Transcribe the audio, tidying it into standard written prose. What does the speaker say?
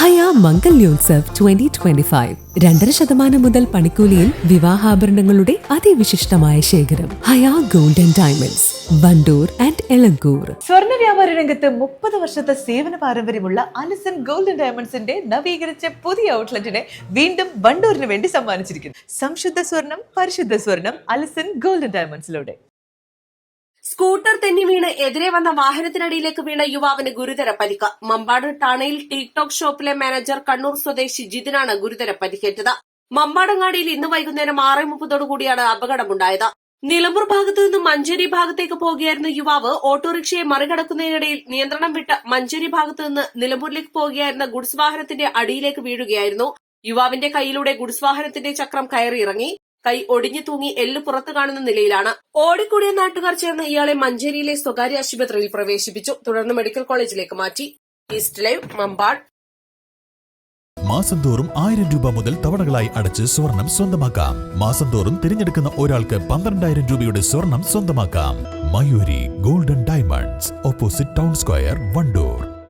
ഹയ മംഗല്യോത്സവ് 2025 2.5% മുതൽ പണിക്കൂലിയിൽ വിവാഹാഭരണങ്ങളുടെ അതിവിശിഷ്ടമായ ശേഖരം. Haya gold and diamonds, Wandoor and Elankur. സ്വർണ്ണ വ്യാപാര രംഗത്ത് 30 വർഷത്തെ സേവന പാരമ്പര്യമുള്ള അലിസൺ ഗോൾഡ് ആൻഡ് ഡയമണ്ട്സിന്റെ നവീകരിച്ച പുതിയ ഔട്ട്ലെറ്റിനെ വീണ്ടും വണ്ടൂരിന് വേണ്ടി സമ്മാനിച്ചിരിക്കുന്നു. സംശുദ്ധ സ്വർണം, പരിശുദ്ധ സ്വർണം, അലിസൺ ഗോൾഡ് ആൻഡ് ഡയമണ്ട്സിലൂടെ. സ്കൂട്ടർ തെന്നി വീണ് എതിരെ വന്ന വാഹനത്തിനടിയിലേക്ക് വീണ യുവാവിന് ഗുരുതര പരിക്ക്. മമ്പാട് ടാണയിൽ ടിക്ടോക്ക് ഷോപ്പിലെ മാനേജർ കണ്ണൂർ സ്വദേശി ജിതിനാണ് ഗുരുതര പരിക്കേറ്റത്. മമ്പാടങ്ങാടിയിൽ ഇന്ന് വൈകുന്നേരം 6:30 അപകടമുണ്ടായത്. നിലമ്പൂർ ഭാഗത്തു നിന്ന് മഞ്ചേരി ഭാഗത്തേക്ക് പോകുകയായിരുന്ന യുവാവ് ഓട്ടോറിക്ഷയെ മറികടക്കുന്നതിനിടയിൽ നിയന്ത്രണം വിട്ട് മഞ്ചേരി ഭാഗത്തു നിന്ന് നിലമ്പൂരിലേക്ക് പോകുകയായിരുന്ന ഗുഡ്സ് വാഹനത്തിന്റെ അടിയിലേക്ക് വീഴുകയായിരുന്നു. യുവാവിന്റെ കൈയിലൂടെ ഗുഡ്സ് വാഹനത്തിന്റെ ചക്രം കയറിയിറങ്ങി. കൈ ഒടിഞ്ഞു തൂങ്ങി എല്ല് പുറത്തു കാണുന്ന നിലയിലാണ്. ഓടിക്കൂടിയ നാട്ടുകാർ ചേർന്ന് ഇയാളെ മഞ്ചേരിയിലെ സ്വകാര്യ ആശുപത്രിയിൽ പ്രവേശിപ്പിച്ചു. തുടർന്ന് മെഡിക്കൽ കോളേജിലേക്ക് മാറ്റി. East live, Mambad. മാസം തോറും 1000 രൂപ മുതൽ തവണകളായി അടച്ച് സ്വർണം സ്വന്തമാക്കാം. മാസം തോറും തിരഞ്ഞെടുക്കുന്ന ഒരാൾക്ക് 12,000 രൂപയുടെ സ്വർണം സ്വന്തമാക്കാം. Mayuri golden diamonds, opposite town square, Wandoor.